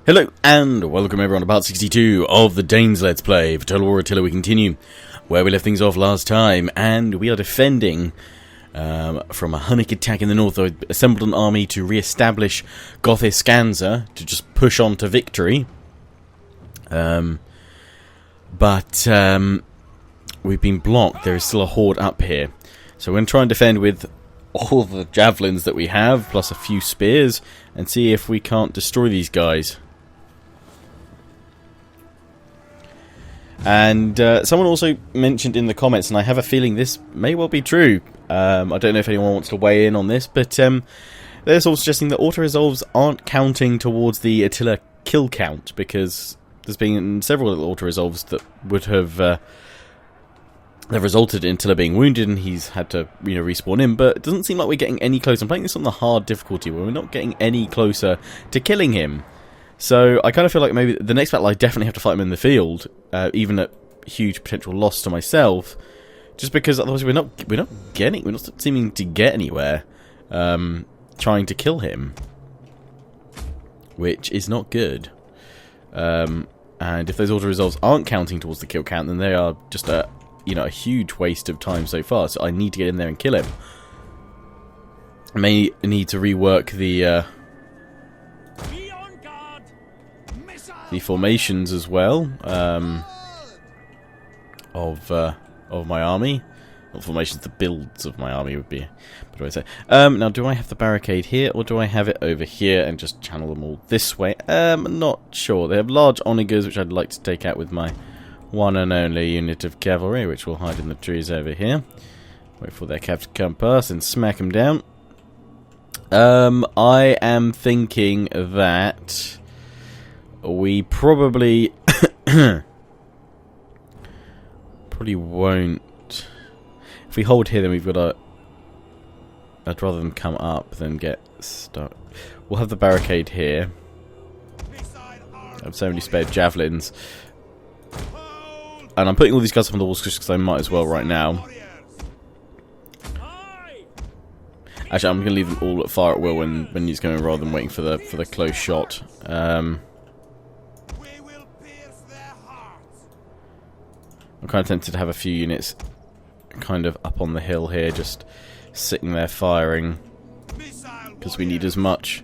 Hello and welcome everyone to part 62 of the Danes Let's Play. For Total War Attila we continue where we left things off last time, and we are defending from a Hunnic attack in the north. I assembled an army to re-establish Gothiscanza, to just push on to victory. But we've been blocked. There is still a horde up here. So we're going to try and defend with all the javelins that we have, plus a few spears, and see if we can't destroy these guys. And someone also mentioned in the comments, and I have a feeling this may well be true. I don't know if anyone wants to weigh in on this, but they're also suggesting that auto-resolves aren't counting towards the Attila kill count, because there's been several auto-resolves that would have they've resulted in Attila being wounded, and he's had to respawn in. But it doesn't seem like we're getting any closer. I'm playing this on the hard difficulty, where we're not getting any closer to killing him. So I kind of feel like maybe the next battle I definitely have to fight him in the field, even at huge potential loss to myself, just because otherwise we're not seeming to get anywhere trying to kill him, which is not good. And if those auto resolves aren't counting towards the kill count, then they are just a huge waste of time so far. So I need to get in there and kill him. I may need to rework the formations as well of my army. Not formations, the builds of my army would be. What do I say? Now, do I have the barricade here, or do I have it over here and just channel them all this way? I'm not sure. They have large onagers, which I'd like to take out with my one and only unit of cavalry, which will hide in the trees over here. Wait for their cav to come past and smack them down. I am thinking that we probably won't. If we hold here, then we've got to. I'd rather them come up than get stuck. We'll have the barricade here. I've so many spare javelins, and I'm putting all these guys up on the walls because I might as well right now. Actually, I'm going to leave them all at fire at will when he's going, rather than waiting for the close shot. I'm kind of tempted to have a few units kind of up on the hill here, just sitting there firing, because we need as much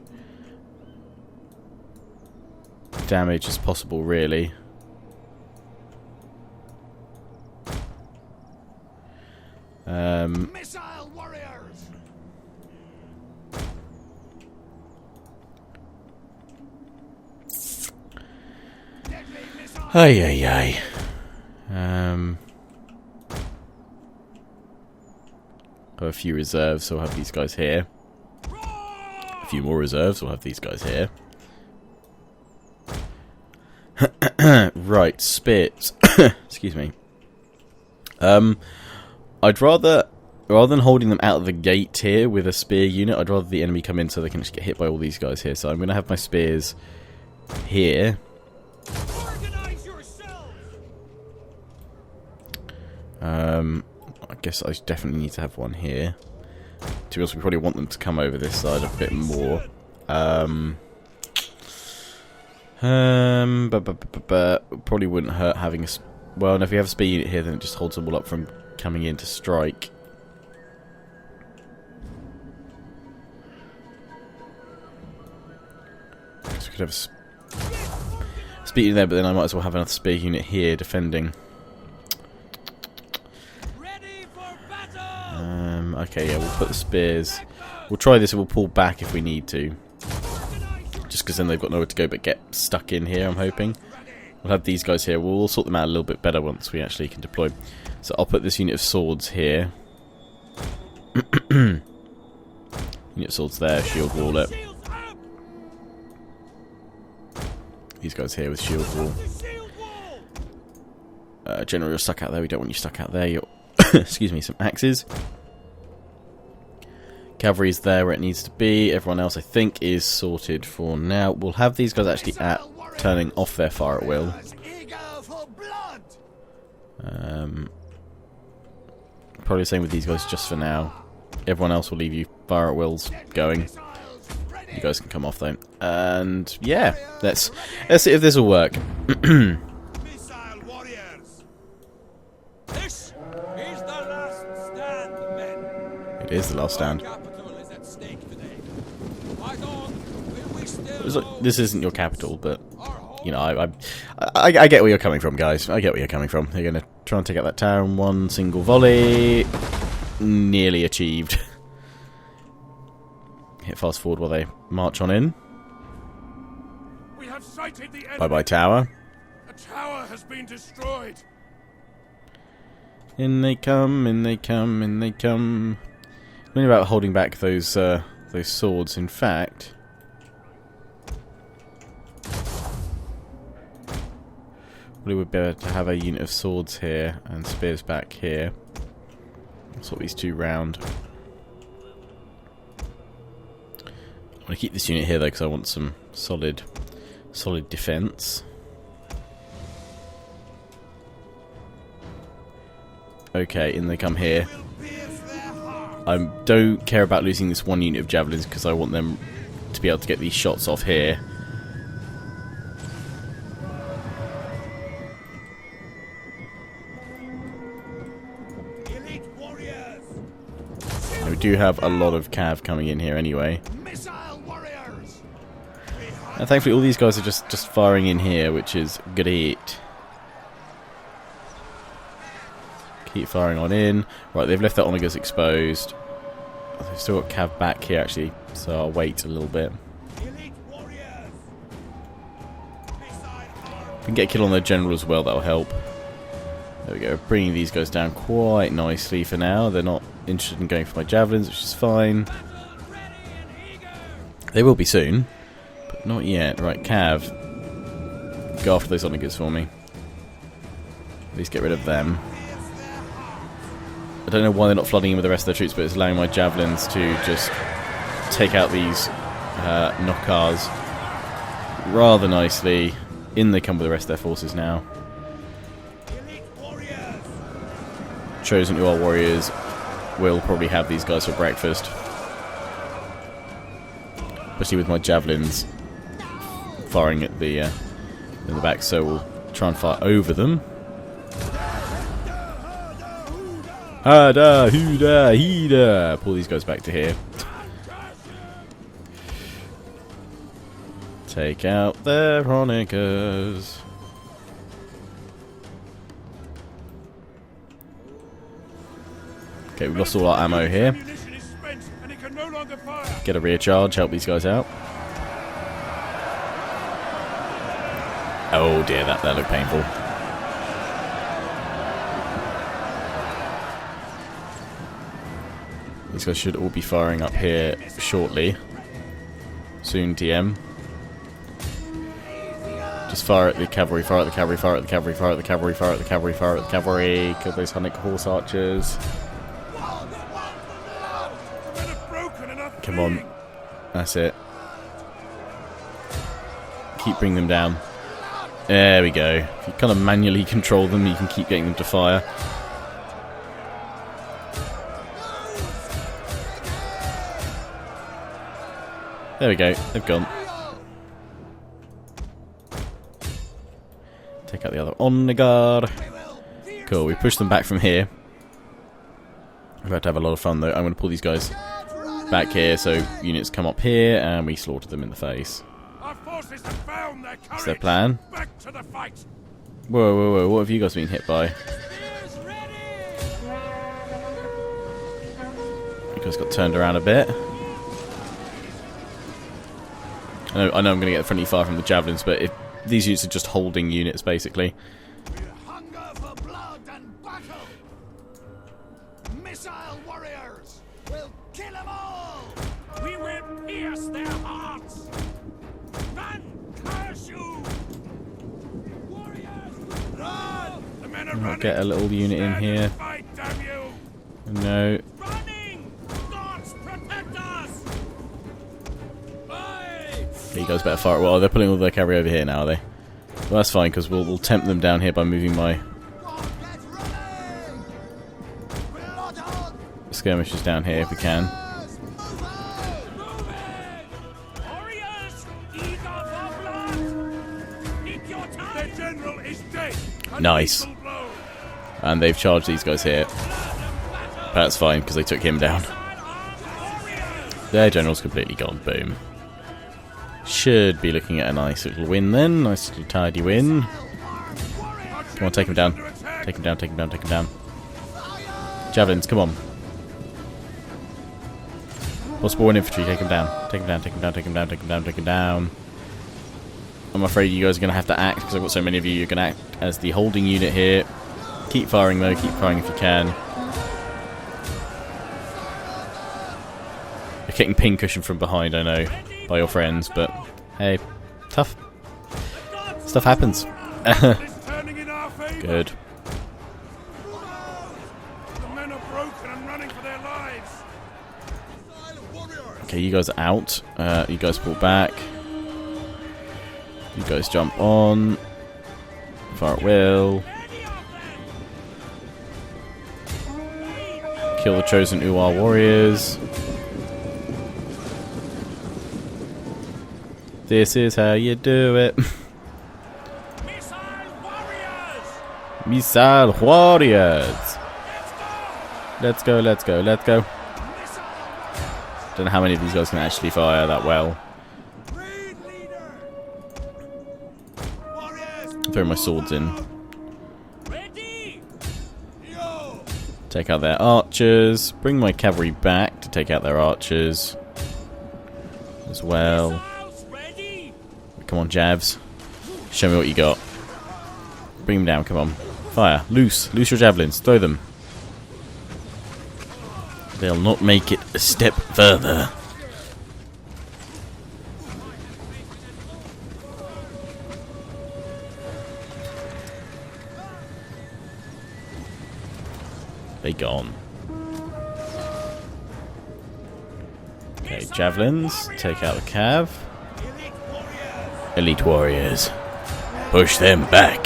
damage as possible, really. Missile warriors. Ay. Have a few reserves, so I'll have these guys here. A few more reserves, we'll have these guys here. Right, spears. Excuse me. I'd rather than holding them out of the gate here with a spear unit, I'd rather the enemy come in so they can just get hit by all these guys here. So I'm going to have my spears here. I guess I definitely need to have one here. To be honest, we probably want them to come over this side a bit more. Probably wouldn't hurt having a... Well, and if we have a spear unit here, then it just holds them all up from coming in to strike. Guess we could have a spear unit there, but then I might as well have another spear unit here defending. Okay, yeah, we'll put the spears. We'll try this and we'll pull back if we need to. Just because then they've got nowhere to go but get stuck in here, I'm hoping. We'll have these guys here. We'll sort them out a little bit better once we actually can deploy. So I'll put this unit of swords here. Unit of swords there, shield wall it. These guys here with shield wall. General, you're stuck out there. We don't want you stuck out there. You're excuse me, some axes. Cavalry's there where it needs to be. Everyone else, I think, is sorted for now. We'll have these guys actually turning off their fire at will. Probably the same with these guys just for now. Everyone else will leave you fire at wills going. You guys can come off though. And yeah, let's see if this will work. Missile warriors. This is the last stand, men. It is the last stand. Capital is at stake today. Fight on. Will we still This isn't your capital, but you know, I get where you're coming from, guys. I get where you're coming from. They're gonna try and take out that tower in one single volley. Nearly achieved. Hit fast forward while they march on in. We have sighted the enemy. Bye bye tower. The tower has been destroyed. In they come, in they come, in they come. Only about holding back those swords. In fact, we would be able to have a unit of swords here and spears back here. Swap these two round. I'm going to keep this unit here though because I want some solid defense. Okay, in they come here. I don't care about losing this one unit of javelins because I want them to be able to get these shots off here. We do have a lot of cav coming in here anyway. And thankfully all these guys are just firing in here, which is great. Keep firing on in. Right, they've left that Omegas exposed. They've still got cav back here actually, so I'll wait a little bit. If we can get a kill on their general as well, that'll help. There we go, bringing these guys down quite nicely for now. They're not interested in going for my javelins, which is fine. They will be soon, but not yet. Right, cav, go after those Omegas for me. At least get rid of them. I don't know why they're not flooding in with the rest of their troops, but it's allowing my javelins to just take out these knockars rather nicely. In they come with the rest of their forces now. Chosen UR warriors will probably have these guys for breakfast. Especially with my javelins firing at the in the back, so we'll try and fire over them. Hada, hooda, heeda. Pull these guys back to here. Take out their Omegas. Okay, we've lost all our ammo here. Get a rear charge, help these guys out. Oh dear, that looked painful. These guys should all be firing up here shortly. Soon, TM. Just fire at the cavalry, fire at the cavalry, fire at the cavalry, fire at the cavalry, fire at the cavalry, fire at the cavalry. Kill those Hunnic horse archers. Come on. That's it. Keep bringing them down. There we go. If you kind of manually control them, you can keep getting them to fire. There we go. They've gone. Take out the other on the guard. Cool. We push them back from here. We're about to have a lot of fun though. I'm going to pull these guys back here so units come up here and we slaughter them in the face. That's their plan. Whoa, whoa, whoa. What have you guys been hit by? You guys got turned around a bit. I know I'm going to get a friendly fire from the javelins, but if these units are just holding units, basically. Hunger for blood and battle. Missile warriors will kill them all. We will pierce their hearts. Run, curse you! Warriors, run! The men are running. Get a little unit in here. Fight, damn you! No. Running! Gods protect us! You guys better fire. Well, they're pulling all their cavalry over here now, are they? Well, that's fine, because we'll tempt them down here by moving my skirmishers down here if we can. Nice. And they've charged these guys here. That's fine, because they took him down. Their general's completely gone. Boom. Should be looking at a nice little win then. Nice little tidy win. Come on, take him down. Take him down, take him down, take him doan. Javelins, come on. Possible one infantry, take him down. Take him down, take him down, take him down, take him down, take him down. I'm afraid you guys are going to have to act, because I've got so many of you. You're going to act as the holding unit here. Keep firing though, keep firing if you can. You're getting pincushion from behind, I know, by your friends, but hey, tough. Stuff happens. Good. Okay, you guys are out. You guys pull back. You guys jump on. Fire at will. Kill the chosen UR warriors. This is how you do it. Missile warriors. Let's go, let's go, let's go. Don't know how many of these guys can actually fire that well. Throw my swords in. Take out their archers. Bring my cavalry back to take out their archers as well. Come on, Javs. Show me what you got. Bring them down, come on. Fire. Loose. Loose your javelins. Throw them. They'll not make it a step further. They gone. Okay, javelins. Take out the cav. Elite warriors. Push them back.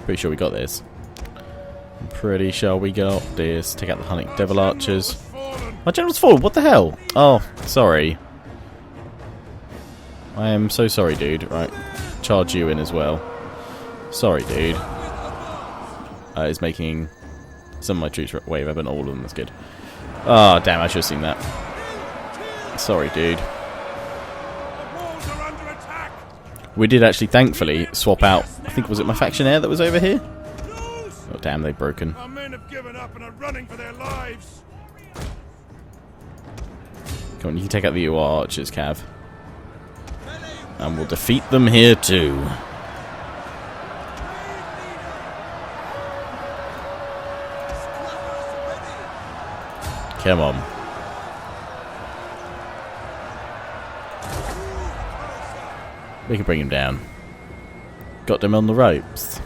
Pretty sure we got this. I'm pretty sure we got this. Take out the hunting devil archers. My general's fallen. What the hell? Oh, sorry. I am so sorry, dude. Right. Charge you in as well. Sorry, dude. It's making some of my troops waver, but not all of them. That's good. Oh, damn. I should have seen that. Sorry, dude. We did actually, thankfully, swap out. I think, was it my faction air that was over here? Oh, damn, they've broken. Our men have given up and are running for their lives. Come on, you can take out the UR archers, Cav. And we'll defeat them here, too. Come on. We can bring him down. Got them on the ropes.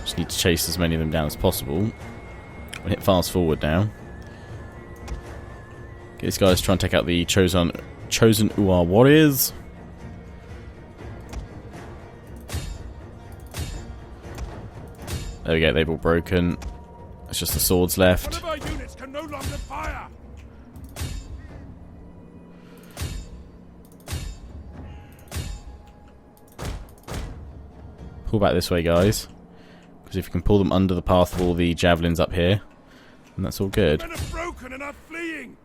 Just need to chase as many of them down as possible. We'll hit fast forward now. Okay, these guys try and take out the chosen UR warriors. There we go, they've all broken. It's just the swords left. One of our units can no longer fire. Pull back this way, guys. Because if you can pull them under the path of all the javelins up here, then that's all good. Men are broken and are fleeing.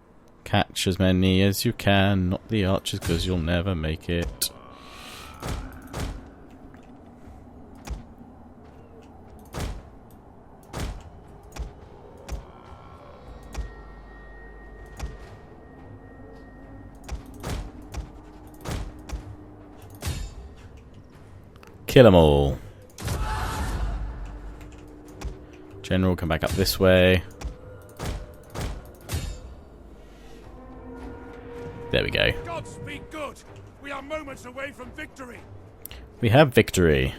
Catch as many as you can, not the archers, because you'll never make it. Kill them all. General, come back up this way. There we go. God speak good. We are moments away from victory. We have victory.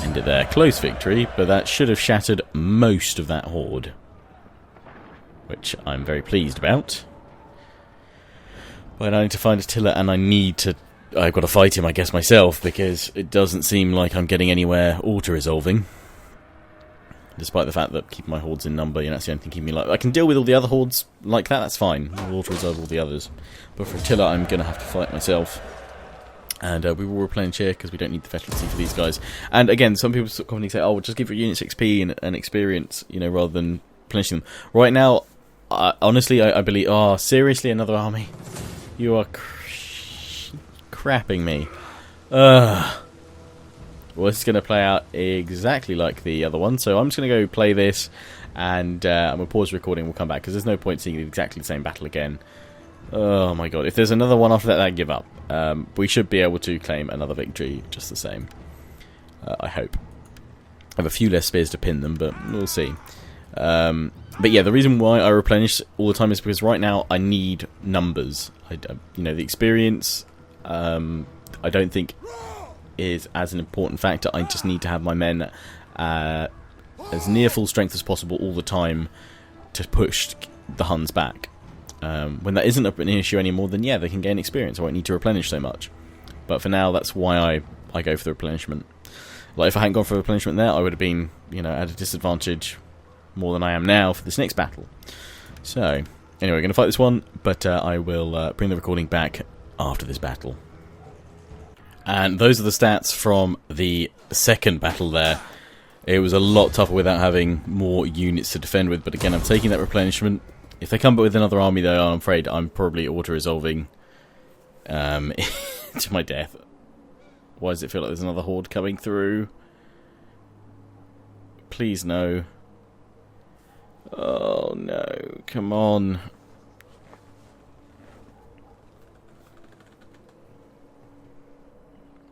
Ended there. Close victory, but that should have shattered most of that horde. Which I'm very pleased about. But I need to find Attila, and I've got to fight him, I guess, myself, because it doesn't seem like I'm getting anywhere auto-resolving. Despite the fact that keeping my hordes in number, you know, that's the only thing keeping me alive. I can deal with all the other hordes like that, that's fine. I'll auto-resolve all the others. But for Attila, I'm going to have to fight myself. And we will replenish here, because we don't need the veterancy for these guys. And again, some people commonly say, oh, we'll just give your units XP and experience, you know, rather than replenishing them. Right now, honestly, I believe... Oh, seriously, another army? You are crapping me. Well, this is going to play out exactly like the other one, so I'm just going to go play this, and I'm going to pause the recording, we'll come back, because there's no point seeing exactly the same battle again. Oh my god, if there's another one after that, I'd give up. We should be able to claim another victory just the same. I hope. I have a few less spears to pin them, but we'll see. But yeah, the reason why I replenish all the time is because right now I need numbers. You know, the experience, I don't think is as an important factor. I just need to have my men as near full strength as possible all the time to push the Huns back. When that isn't an issue anymore, then yeah, they can gain experience. I won't need to replenish so much. But for now, that's why I go for the replenishment. Like, if I hadn't gone for replenishment there, I would have been, you know, at a disadvantage more than I am now for this next battle. So, anyway, we're going to fight this one, but I will bring the recording back after this battle. And those are the stats from the second battle there. It was a lot tougher without having more units to defend with, but again, I'm taking that replenishment. If they come back with another army, though, I'm afraid I'm probably auto-resolving to my death. Why does it feel like there's another horde coming through? Please, no. Oh, no. Come on.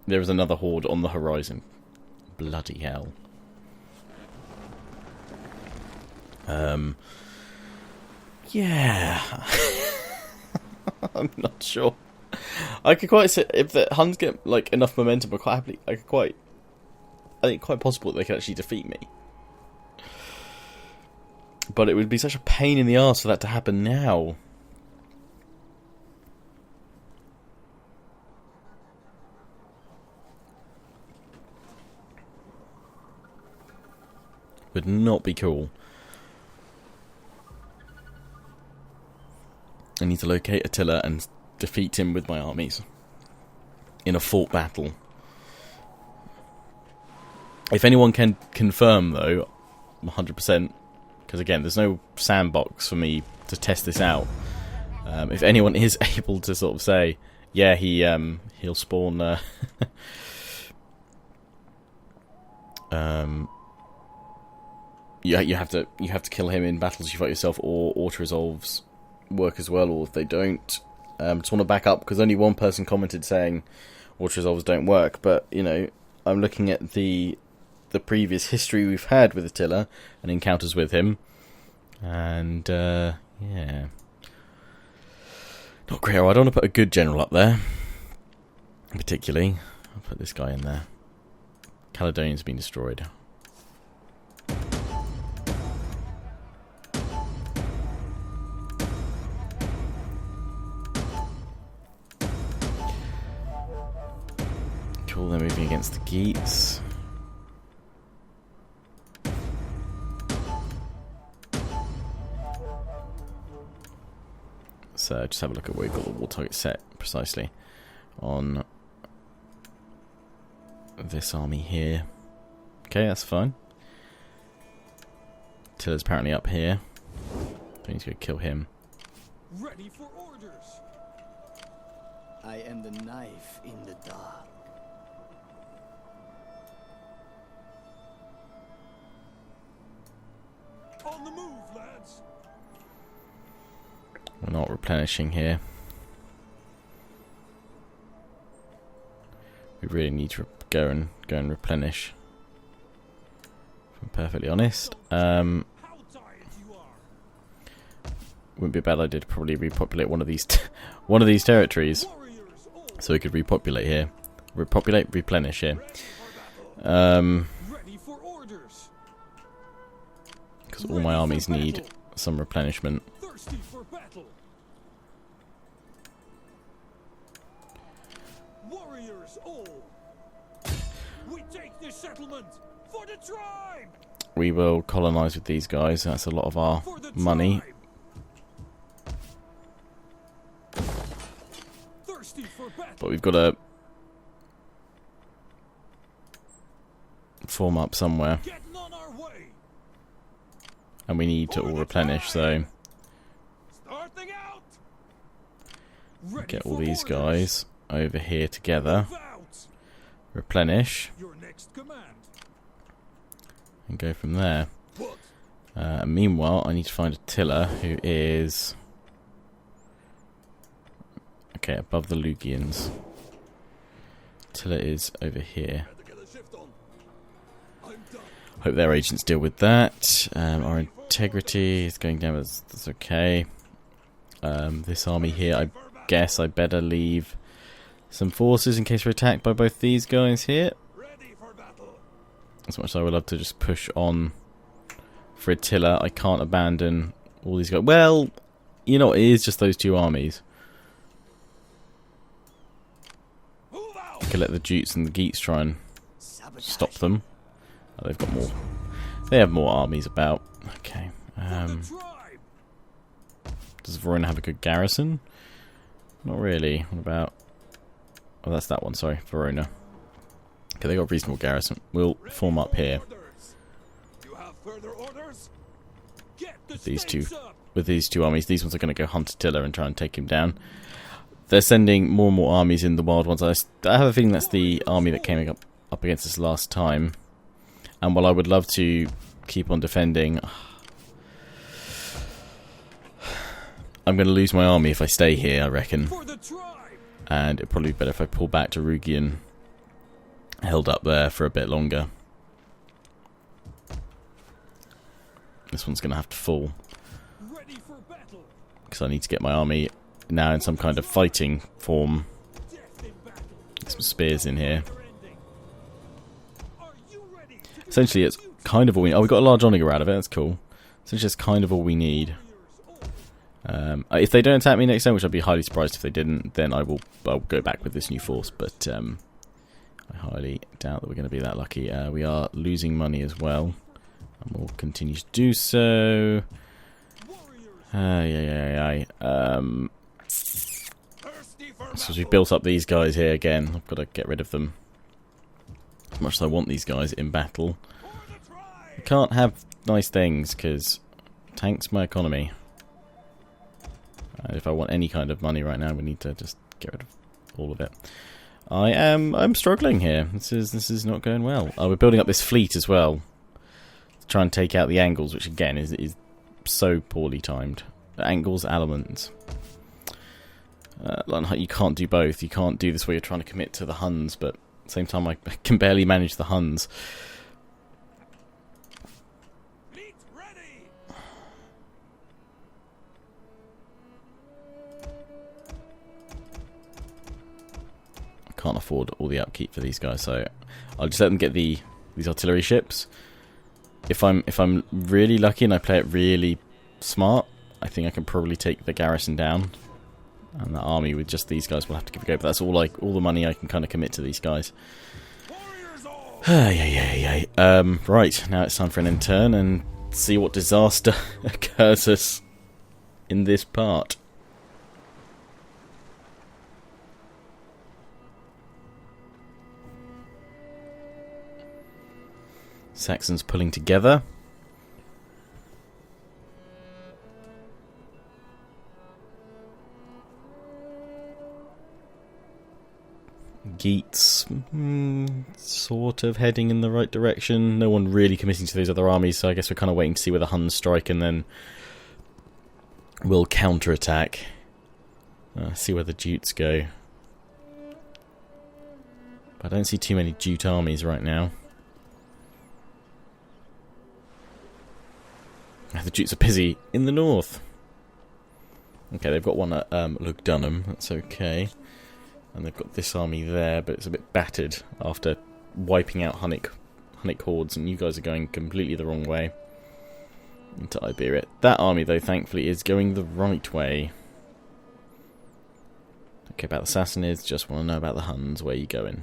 There is another horde on the horizon. Bloody hell. Yeah. I'm not sure. I could quite say, if the Huns get like enough momentum, I'm quite happily, I think quite possible that they could actually defeat me. But it would be such a pain in the arse for that to happen now. Would not be cool. I need to locate Attila and defeat him with my armies in a fought battle. If anyone can confirm, though, 100%, because again, there's no sandbox for me to test this out. If anyone is able to sort of say, yeah, he'll spawn. You have to kill him in battles you fight yourself, or auto-resolves work as well, or if they don't. Just want to back up, because only one person commented saying auto-resolves don't work, but, you know, I'm looking at the previous history we've had with Attila, and encounters with him, and, yeah. Not great. I don't want to put a good general up there, particularly. I'll put this guy in there. Caledonia's been destroyed. Cool, they're moving against the Geats. So just have a look at where we've got the war target set precisely on this army here. Okay, that's fine. Attila's apparently up here. I need to go kill him. Ready for orders. I am the knife in the dark. On the move, lads. We're not replenishing here. We really need to go and replenish. If I'm perfectly honest, How tired you are. wouldn't be a bad idea to probably repopulate one of these territories, Warriors, all so we could repopulate here, replenish here. ready for orders. Because all my armies need some replenishment. Thirsty for battle. Warriors all. We take this settlement for the tribe. we will colonise with these guys. That's a lot of our money. But we've got to form up somewhere. And we need to all replenish, so get all these guys over here together. Replenish. And go from there. Meanwhile, I need to find Attila, who is... okay, above the Lugians. Attila is over here. Hope their agents deal with that. Our integrity is going down, but that's okay. This army here, I guess I better leave some forces in case we're attacked by both these guys here. As much as I would love to just push on for Attila, I can't abandon all these guys. Well, you know, it is just those two armies. I could let the Jutes and the Geats try and stop them. Oh, they've got more. They have more armies about. Okay. Does Verona have a good garrison? Not really. What about... oh, that's that one, sorry. Verona. Okay, they got a reasonable garrison. We'll form up here. These two, with these two armies, these ones are going to go hunt Attila and try and take him down. They're sending more and more armies in, the wild ones. I have a feeling that's the army that came up against us last time. And while I would love to keep on defending, I'm going to lose my army if I stay here, I reckon. And it'd probably be better if I pull back to Rugian. Held up there for a bit longer. This one's going to have to fall. Because I need to get my army now in some kind of fighting form. Get some spears in here. Essentially, it's kind of all we need. Oh, we got a large onager out of it. That's cool. Essentially, it's kind of all we need. If they don't attack me next time, which I'd be highly surprised if they didn't, then I'll go back with this new force. But I highly doubt that we're going to be that lucky. We are losing money as well, and we'll continue to do so. So we built up these guys here again. I've got to get rid of them. As much as I want these guys in battle, I can't have nice things because tanks my economy. If I want any kind of money right now, we need to just get rid of all of it. I'm struggling here. This is not going well. We're building up this fleet as well to try and take out the Angles, which again is so poorly timed. Angles, Elements. You can't do both. You can't do this where you're trying to commit to the Huns, but at the same time I can barely manage the Huns. Can't afford all the upkeep for these guys, so I'll just let them get these artillery ships. If I'm really lucky and I play it really smart, I think I can probably take the garrison down, and the army with just these guys will have to give a go. But that's all the money I can kind of commit to these guys. Right, now it's time for an end turn and see what disaster occurs us in this part. Saxons pulling together. Geats sort of heading in the right direction. No one really committing to those other armies, so I guess we're kind of waiting to see where the Huns strike and then we'll counterattack. See where the Jutes go. But I don't see too many Jute armies right now. The Jutes are busy in the north. Okay, they've got one at Lugdunum, that's okay. And they've got this army there, but it's a bit battered after wiping out Hunnic hordes, and you guys are going completely the wrong way into Iberia. That army, though, thankfully, is going the right way. Okay, about the Sassanids, just want to know about the Huns. Where are you going?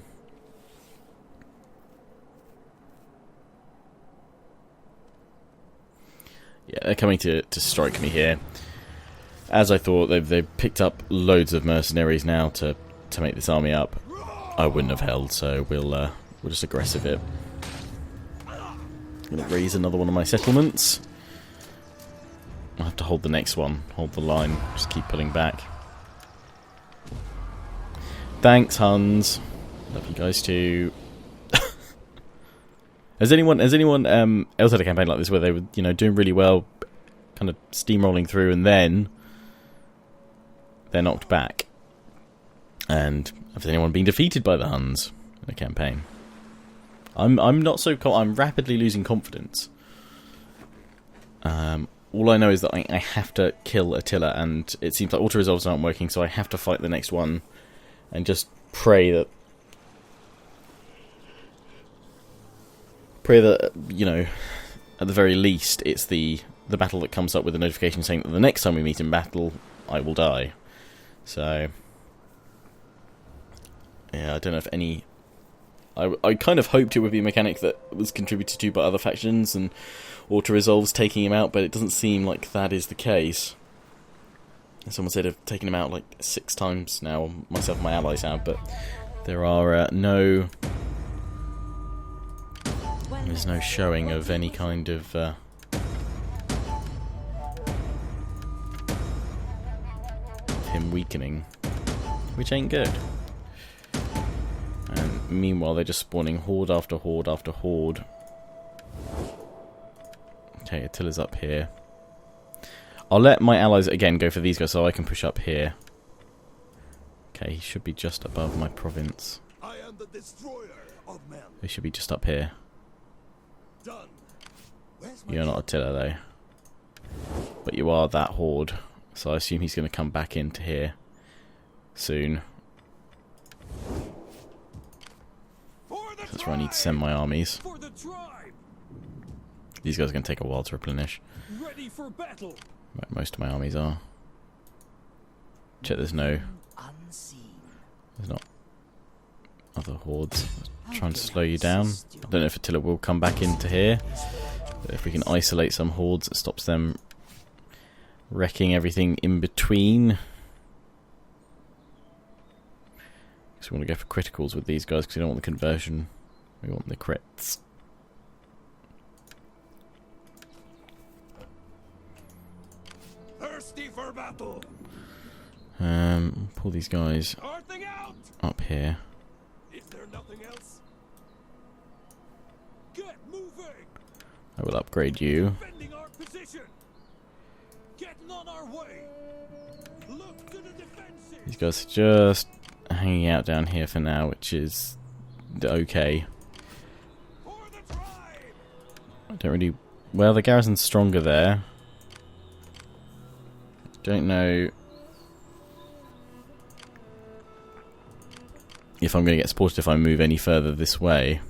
Yeah, they're coming to strike me here. As I thought, they've picked up loads of mercenaries now to make this army up. I wouldn't have held, so we'll just aggressive it. I'm gonna raise another one of my settlements. I'll have to hold the next one, hold the line, just keep pulling back. Thanks, Huns. Love you guys too. Has anyone else had a campaign like this where they were, you know, doing really well, kind of steamrolling through, and then they're knocked back? And has anyone been defeated by the Huns in a campaign? I'm not so. I'm rapidly losing confidence. All I know is that I have to kill Attila, and it seems like auto resolves aren't working, so I have to fight the next one, and just pray that, you know, at the very least, it's the battle that comes up with a notification saying that the next time we meet in battle, I will die. So, yeah, I don't know if any. I kind of hoped it would be a mechanic that was contributed to by other factions and auto-resolves taking him out, but it doesn't seem like that is the case. Someone said I've taken him out like 6 times now, myself and my allies have, but there are there's no showing of any kind of him weakening, which ain't good. And meanwhile, they're just spawning horde after horde after horde. Okay, Attila's up here. I'll let my allies again go for these guys so I can push up here. Okay, he should be just above my province. I am the destroyer of men. He should be just up here. Done. Where's my You're not Attila though. But you are that horde. So I assume he's going to come back into here soon. That's where I need to send my armies. For the tribe. These guys are going to take a while to replenish. Ready for battle. Right, most of my armies are. Check there's no... There's not other hordes trying to slow you down. I don't know if Attila will come back into here. But if we can isolate some hordes, it stops them wrecking everything in between. So we want to go for criticals with these guys because we don't want the conversion. We want the crits. Thirsty for battle. Pull these guys up here. Is there nothing else? Get moving. I will upgrade you. Defending our position. Getting on our way. Look to the defensive. These guys are just hanging out down here for now, which is okay. For the tribe. I don't really... Well, the garrison's stronger there. Don't know if I'm going to get supported if I move any further this way.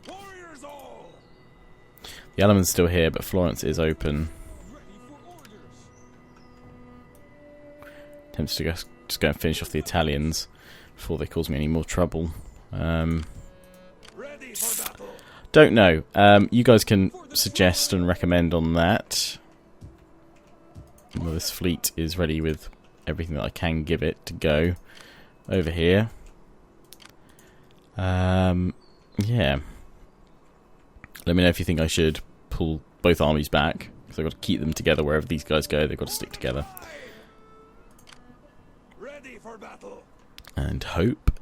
Warriors all. The element's still here, but Florence is open. Ready for orders. Attempts to just go and finish off the Italians before they cause me any more trouble. Ready for battle. Don't know. You guys can suggest and recommend on that. Well, this fleet is ready with everything that I can give it to go over here. Yeah. Let me know if you think I should pull both armies back, because I've got to keep them together wherever these guys go. They've got to stick together. Ready for battle. And hope.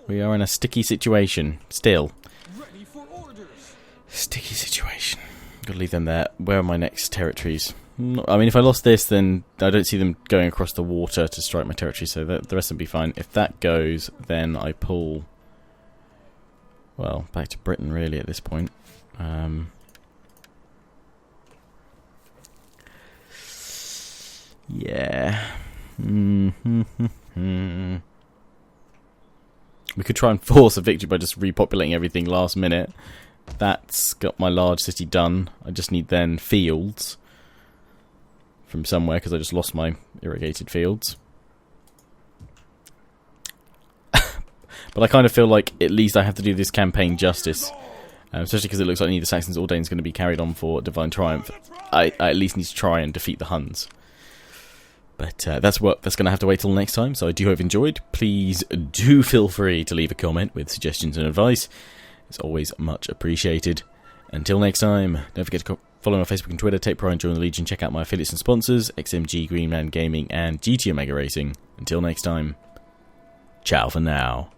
We are in a sticky situation still. Ready for orders. Sticky situation. Gotta leave them there. Where are my next territories? I mean, if I lost this, then I don't see them going across the water to strike my territory, so the rest will be fine. If that goes, then I pull... Well, back to Britain, really, at this point. Yeah. We could try and force a victory by just repopulating everything last minute. That's got my large city done. I just need then fields from somewhere because I just lost my irrigated fields. But I kind of feel like at least I have to do this campaign justice. Especially because it looks like neither Saxons or Danes is going to be carried on for Divine Triumph. I at least need to try and defeat the Huns. But that's going to have to wait till next time, so I do hope you've enjoyed. Please do feel free to leave a comment with suggestions and advice. It's always much appreciated. Until next time, don't forget to follow me on Facebook and Twitter, take pride and join the Legion, check out my affiliates and sponsors, XMG, Greenland Gaming and GT Omega Racing. Until next time, ciao for now.